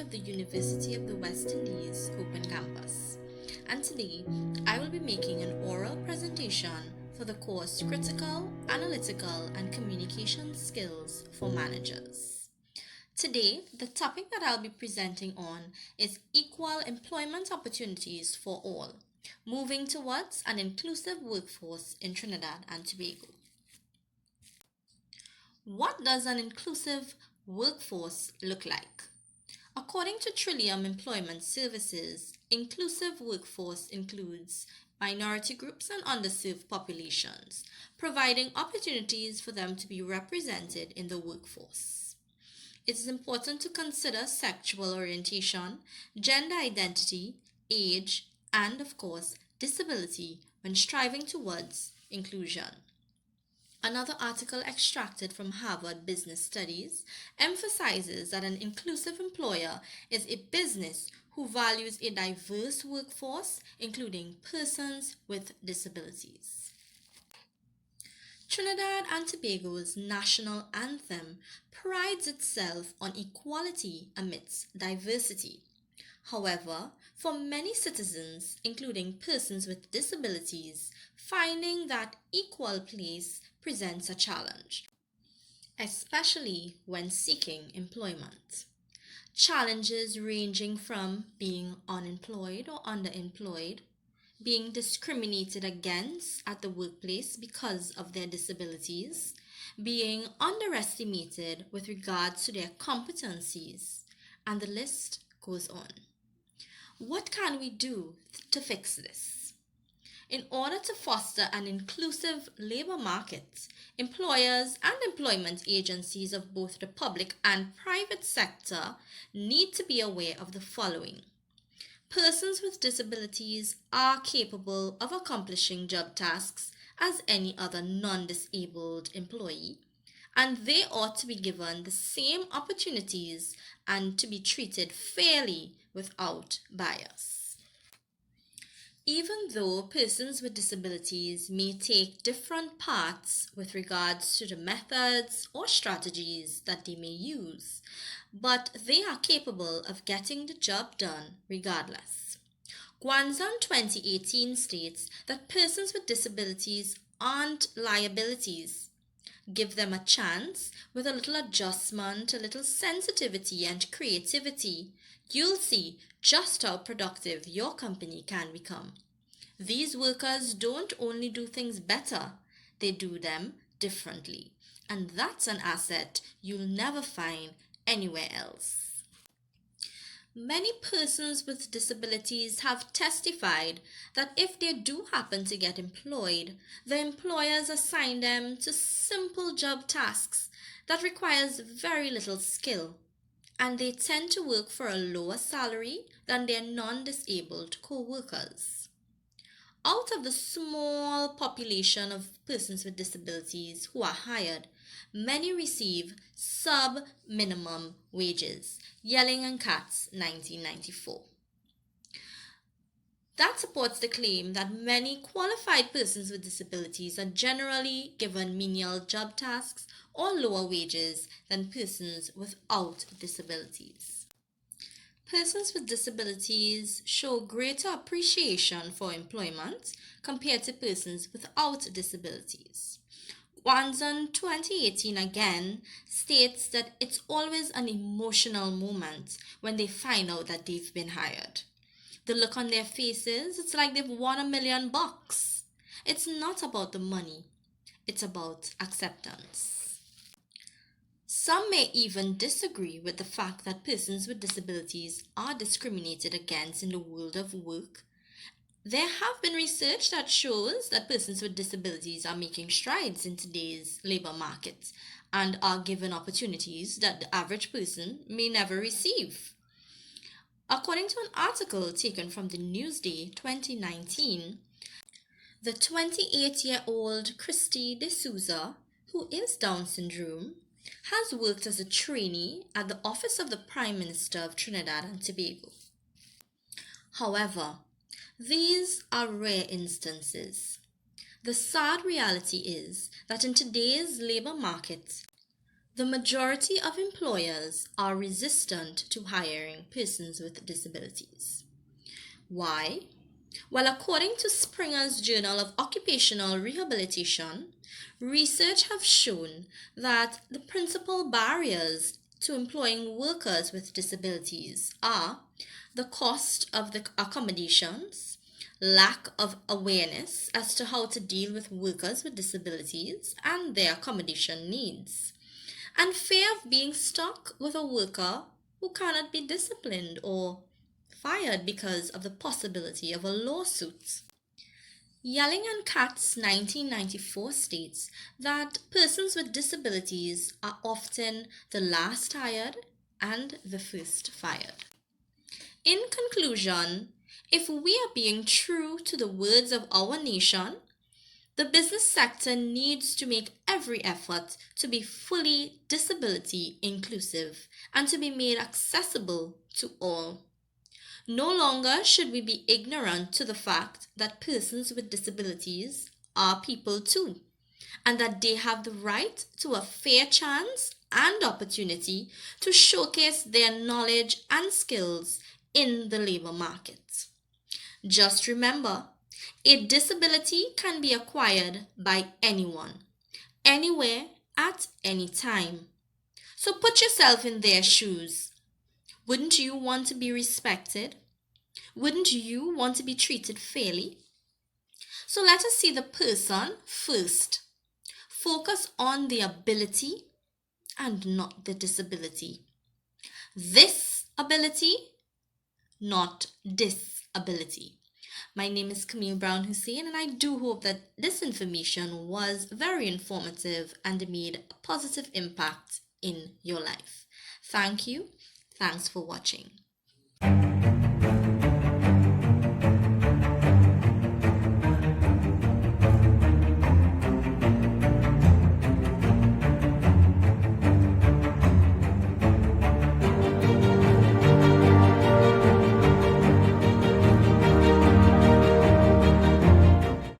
of the University of the West Indies Open Campus, and today I will be making an oral presentation for the course Critical, Analytical and Communication Skills for Managers. Today, the topic that I'll be presenting on is equal employment opportunities for all, moving towards an inclusive workforce in Trinidad and Tobago. What does an inclusive workforce look like? According to Trillium Employment Services, inclusive workforce includes minority groups and underserved populations, providing opportunities for them to be represented in the workforce. It is important to consider sexual orientation, gender identity, age, and of course, disability when striving towards inclusion. Another article extracted from Harvard Business Studies emphasizes that an inclusive employer is a business who values a diverse workforce, including persons with disabilities. Trinidad and Tobago's national anthem prides itself on equality amidst diversity. However, for many citizens, including persons with disabilities, finding that equal place presents a challenge, especially when seeking employment. Challenges ranging from being unemployed or underemployed, being discriminated against at the workplace because of their disabilities, being underestimated with regards to their competencies, and the list goes on. What can we do to fix this? In order to foster an inclusive labor market, employers and employment agencies of both the public and private sector need to be aware of the following. Persons with disabilities are capable of accomplishing job tasks as any other non-disabled employee, and they ought to be given the same opportunities and to be treated fairly without bias. Even though persons with disabilities may take different paths with regards to the methods or strategies that they may use, but they are capable of getting the job done regardless. Guanzan 2018 states that persons with disabilities aren't liabilities. Give them a chance with a little adjustment, a little sensitivity and creativity. You'll see just how productive your company can become. These workers don't only do things better, they do them differently. And that's an asset you'll never find anywhere else. Many persons with disabilities have testified that if they do happen to get employed, the employers assign them to simple job tasks that requires very little skill, and they tend to work for a lower salary than their non-disabled co-workers. Out of the small population of persons with disabilities who are hired, many receive sub-minimum wages. Yelling and Katz, 1994. That supports the claim that many qualified persons with disabilities are generally given menial job tasks or lower wages than persons without disabilities. Persons with disabilities show greater appreciation for employment compared to persons without disabilities. Guanzan 2018 again states that it's always an emotional moment when they find out that they've been hired. The look on their faces, it's like they've won $1 million. It's not about the money, it's about acceptance. Some may even disagree with the fact that persons with disabilities are discriminated against in the world of work. There have been research that shows that persons with disabilities are making strides in today's labor market and are given opportunities that the average person may never receive. According to an article taken from the Newsday 2019, the 28-year-old Christy D'Souza, who is Down syndrome, has worked as a trainee at the Office of the Prime Minister of Trinidad and Tobago. However, these are rare instances. The sad reality is that in today's labor market, The majority of employers are resistant to hiring persons with disabilities. Why? Well, according to Springer's Journal of Occupational Rehabilitation, research have shown that the principal barriers to employing workers with disabilities are the cost of the accommodations, lack of awareness as to how to deal with workers with disabilities and their accommodation needs, and fear of being stuck with a worker who cannot be disciplined or fired because of the possibility of a lawsuit. Yelling and Katz 1994 states that persons with disabilities are often the last hired and the first fired. In conclusion, if we are being true to the words of our nation, the business sector needs to make every effort to be fully disability inclusive and to be made accessible to all. No longer should we be ignorant to the fact that persons with disabilities are people too, and that they have the right to a fair chance and opportunity to showcase their knowledge and skills in the labor market. Just remember, a disability can be acquired by anyone, anywhere, at any time. So put yourself in their shoes. Wouldn't you want to be respected? Wouldn't you want to be treated fairly? So let us see the person first. Focus on the ability and not the disability. This ability, not disability. My name is Camille Browne-Hosein, and I do hope that this information was very informative and made a positive impact in your life. Thank you. Thanks for watching.